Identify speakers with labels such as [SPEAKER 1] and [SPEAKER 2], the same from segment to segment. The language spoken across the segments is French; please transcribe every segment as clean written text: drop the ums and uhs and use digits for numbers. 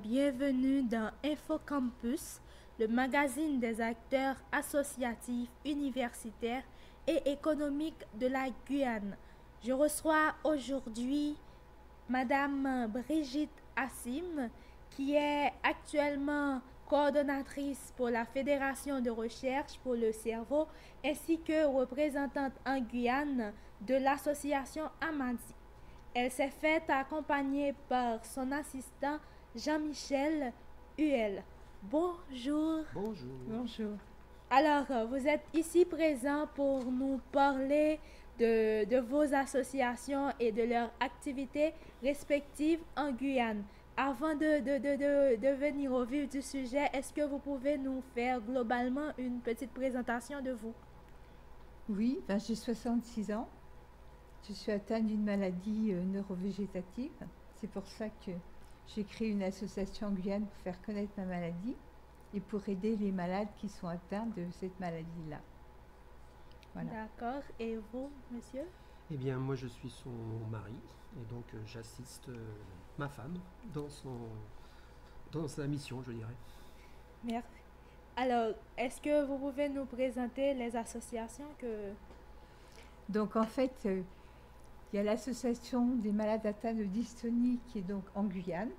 [SPEAKER 1] bienvenue dans InfoCampus, le magazine des acteurs associatifs, universitaires et économiques de la Guyane. Je reçois aujourd'hui Madame Brigitte Assim, qui est actuellement coordonnatrice pour la Fédération de recherche pour le cerveau, ainsi que représentante en Guyane de l'association Amadi. Elle s'est faite accompagner par son assistant Jean-Michel Huel. Bonjour.
[SPEAKER 2] Bonjour.
[SPEAKER 1] Bonjour. Alors, vous êtes ici présent pour nous parler de vos associations et de leurs activités respectives en Guyane. Avant de venir au vif du sujet, est-ce que vous pouvez nous faire globalement une petite présentation de vous?
[SPEAKER 3] Oui, j'ai 66 ans. Je suis atteinte d'une maladie neurovégétative. C'est pour ça que j'ai créé une association en Guyane pour faire connaître ma maladie et pour aider les malades qui sont atteints de cette maladie-là.
[SPEAKER 1] Voilà. D'accord. Et vous, monsieur?
[SPEAKER 2] Eh bien, moi, je suis son mari et donc j'assiste ma femme dans sa mission, je dirais.
[SPEAKER 1] Merci. Alors, est-ce que vous pouvez nous présenter les associations que...
[SPEAKER 3] Donc, en fait, il y a l'association des malades atteints de dystonie qui est donc en Guyane,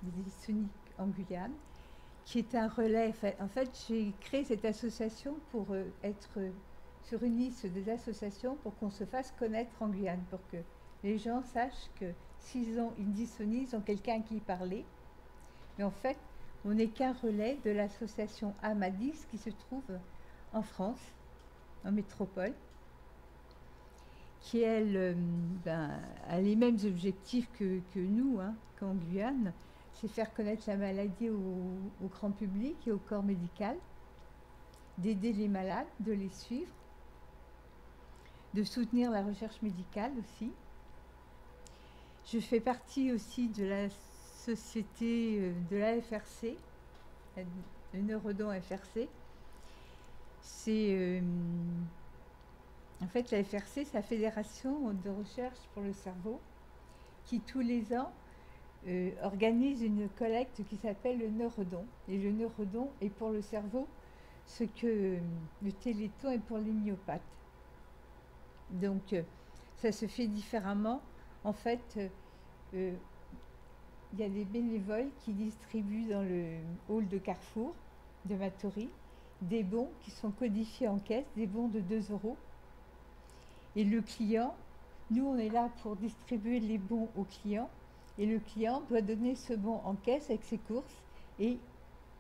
[SPEAKER 3] des dystoniques en Guyane, qui est un relais. En fait, j'ai créé cette association pour être sur une liste des associations pour qu'on se fasse connaître en Guyane, pour que les gens sachent que s'ils ont une dystonie, ils ont quelqu'un à qui parler. Mais en fait, on n'est qu'un relais de l'association Amadis qui se trouve en France, en métropole, qui elle a les mêmes objectifs que nous, qu'en Guyane, c'est faire connaître la maladie au grand public et au corps médical, d'aider les malades, de les suivre, de soutenir la recherche médicale aussi. Je fais partie aussi de la société de la FRC, le Neurodon FRC. C'est en fait la FRC, c'est la Fédération de recherche pour le cerveau, qui tous les ans organise une collecte qui s'appelle le Neurodon. Et le Neurodon est pour le cerveau ce que le Téléthon est pour les myopathes. Donc ça se fait différemment. En fait, il y a des bénévoles qui distribuent dans le hall de Carrefour de Matoury des bons qui sont codifiés en caisse, des bons de 2 €. Et le client, nous on est là pour distribuer les bons aux clients. Et le client doit donner ce bon en caisse avec ses courses et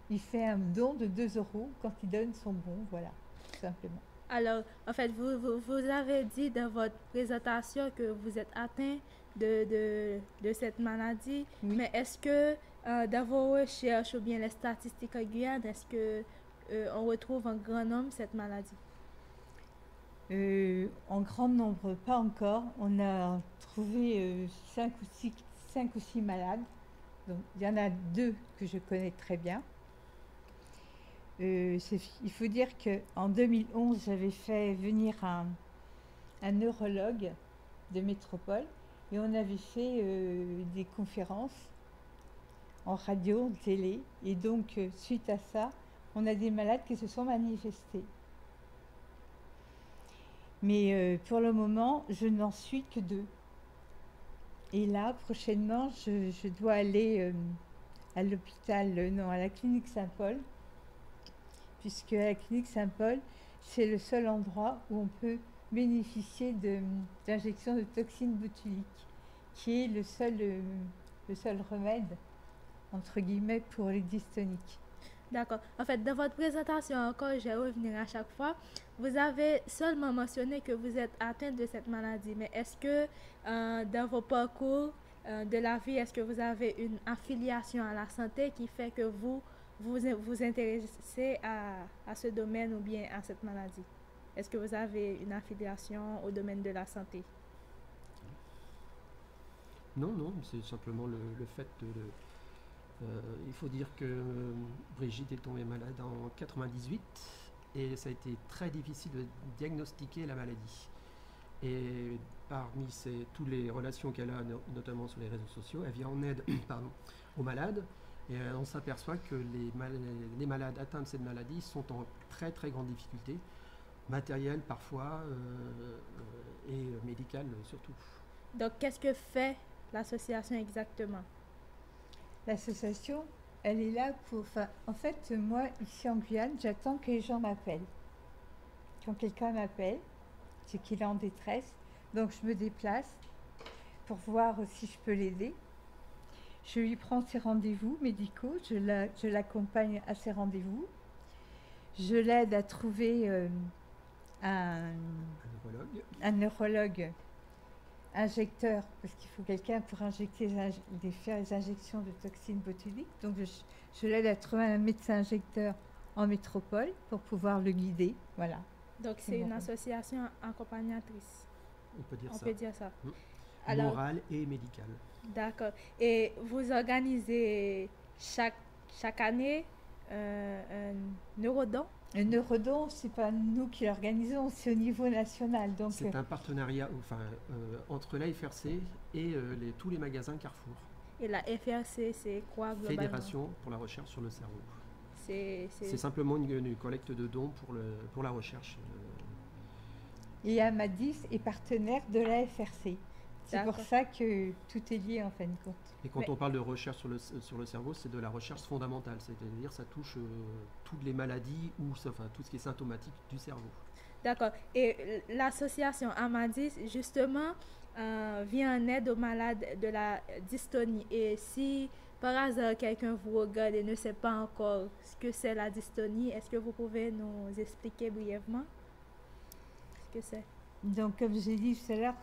[SPEAKER 3] il fait un don de 2 € quand il donne son bon, voilà, tout simplement.
[SPEAKER 1] Alors, en fait, vous avez dit dans votre présentation que vous êtes atteint de cette maladie, oui. Mais est-ce que dans vos recherches ou bien les statistiques en Guyane, est-ce que on retrouve en grand nombre cette maladie?
[SPEAKER 3] En grand nombre, pas encore. On a trouvé 5 ou 6 malades. Donc, il y en a 2 que je connais très bien. Il faut dire qu'en 2011, j'avais fait venir un neurologue de métropole et on avait fait des conférences en radio, en télé. Et donc, suite à ça, on a des malades qui se sont manifestés. Mais pour le moment, je n'en suis que 2. Et là, prochainement, je dois aller à l'hôpital, à la clinique Saint-Paul, puisque à la clinique Saint-Paul, c'est le seul endroit où on peut bénéficier d'injections de toxines botuliques, qui est le seul remède, entre guillemets, pour les dystoniques.
[SPEAKER 1] D'accord. En fait, dans votre présentation encore, je vais revenir à chaque fois, vous avez seulement mentionné que vous êtes atteinte de cette maladie, mais est-ce que dans vos parcours de la vie, est-ce que vous avez une affiliation à la santé qui fait que vous intéressez à ce domaine ou bien à cette maladie? Est-ce que vous avez une affiliation au domaine de la santé?
[SPEAKER 2] Non, c'est simplement le fait de... il faut dire que Brigitte est tombée malade en 98 et ça a été très difficile de diagnostiquer la maladie. Et parmi toutes les relations qu'elle a, notamment sur les réseaux sociaux, elle vient en aide aux malades Et on s'aperçoit que les malades atteints de cette maladie sont en très très grande difficulté, matérielle parfois et médicale surtout.
[SPEAKER 1] Donc, qu'est-ce que fait l'association exactement?
[SPEAKER 3] L'association, elle est là pour... en fait, moi, ici en Guyane, j'attends que les gens m'appellent. Quand quelqu'un m'appelle, c'est qu'il est en détresse. Donc, je me déplace pour voir si je peux l'aider. Je lui prends ses rendez-vous médicaux, je l'accompagne à ses rendez-vous. Je l'aide à trouver un neurologue injecteur, parce qu'il faut quelqu'un pour faire les injections de toxines botuliques. Donc je l'aide à trouver un médecin injecteur en métropole pour pouvoir le guider. Voilà.
[SPEAKER 1] Donc c'est une association accompagnatrice.
[SPEAKER 2] On peut dire
[SPEAKER 1] On
[SPEAKER 2] ça.
[SPEAKER 1] peut dire ça.
[SPEAKER 2] Alors, morale et médicale.
[SPEAKER 1] D'accord. Et vous organisez chaque année un neurodon?
[SPEAKER 3] Un neurodon, c'est pas nous qui l'organisons, c'est au niveau national. Donc
[SPEAKER 2] c'est un partenariat entre la FRC et tous les magasins Carrefour.
[SPEAKER 1] Et la FRC, c'est quoi globalement?
[SPEAKER 2] Fédération pour la recherche sur le cerveau.
[SPEAKER 1] C'est
[SPEAKER 2] simplement une collecte de dons pour la recherche.
[SPEAKER 3] Et Amadis est partenaire de la FRC. C'est pour ça que tout est lié en fin de compte.
[SPEAKER 2] Et quand on parle de recherche sur le cerveau, c'est de la recherche fondamentale, c'est-à-dire ça touche toutes les maladies ou tout ce qui est symptomatique du cerveau.
[SPEAKER 1] D'accord. Et l'association Amadis, justement, vient en aide aux malades de la dystonie. Et si par hasard quelqu'un vous regarde et ne sait pas encore ce que c'est la dystonie, est-ce que vous pouvez nous expliquer brièvement ce que c'est? Donc,
[SPEAKER 3] comme j'ai dit tout à l'heure,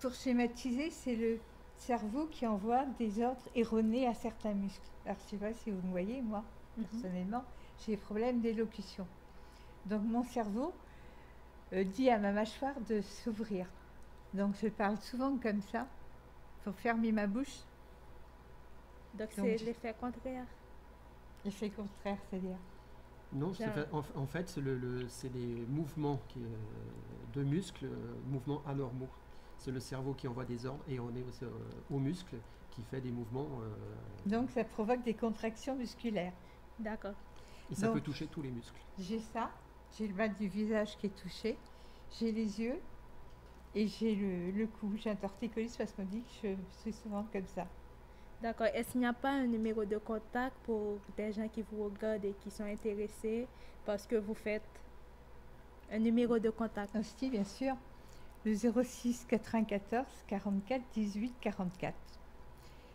[SPEAKER 3] pour schématiser, c'est le cerveau qui envoie des ordres erronés à certains muscles. Alors, je ne sais pas si vous me voyez, moi, personnellement, j'ai des problèmes d'élocution. Donc, mon cerveau dit à ma mâchoire de s'ouvrir. Donc, je parle souvent comme ça, pour fermer ma bouche.
[SPEAKER 1] Donc c'est l'effet contraire.
[SPEAKER 3] L'effet contraire, c'est-à-dire?
[SPEAKER 2] Non, en fait, c'est des mouvements de muscles, mouvements anormaux. C'est le cerveau qui envoie des ordres et on est au muscle qui fait des mouvements.
[SPEAKER 3] Donc ça provoque des contractions musculaires.
[SPEAKER 1] D'accord.
[SPEAKER 2] Et ça peut toucher tous les muscles.
[SPEAKER 3] J'ai ça, j'ai le bas du visage qui est touché, j'ai les yeux et j'ai le cou. J'ai un torticolis spasmodique, je suis souvent comme ça.
[SPEAKER 1] D'accord. Est-ce qu'il n'y a pas un numéro de contact pour des gens qui vous regardent et qui sont intéressés parce que vous faites un numéro de contact?
[SPEAKER 3] Aussi, bien sûr. Le 06 94 44 18 44.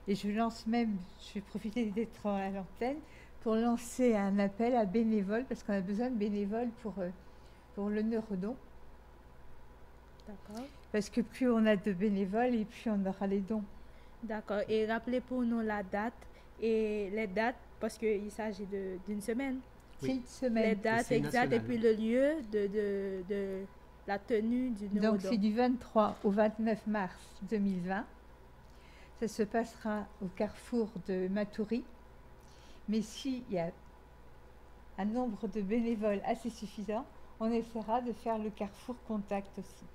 [SPEAKER 3] Et je lance même, je vais profiter d'être à l'antenne pour lancer un appel à bénévoles, parce qu'on a besoin de bénévoles pour le neurodon.
[SPEAKER 1] D'accord.
[SPEAKER 3] Parce que plus on a de bénévoles et plus on aura les dons.
[SPEAKER 1] D'accord. Et rappelez pour nous la date et les dates, parce qu'il s'agit d'une semaine.
[SPEAKER 3] Oui. C'est une semaine.
[SPEAKER 1] Les dates exactes et puis le lieu de la tenue du neurodon.
[SPEAKER 3] Donc c'est du 23 au 29 mars 2020. Ça se passera au carrefour de Matoury. Mais s'il y a un nombre de bénévoles assez suffisant, on essaiera de faire le carrefour contact aussi.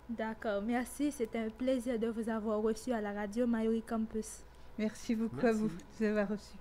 [SPEAKER 1] D'accord, merci. C'était un plaisir de vous avoir reçu à la radio Mayuri Campus.
[SPEAKER 3] Merci beaucoup à vous de nous avoir reçus.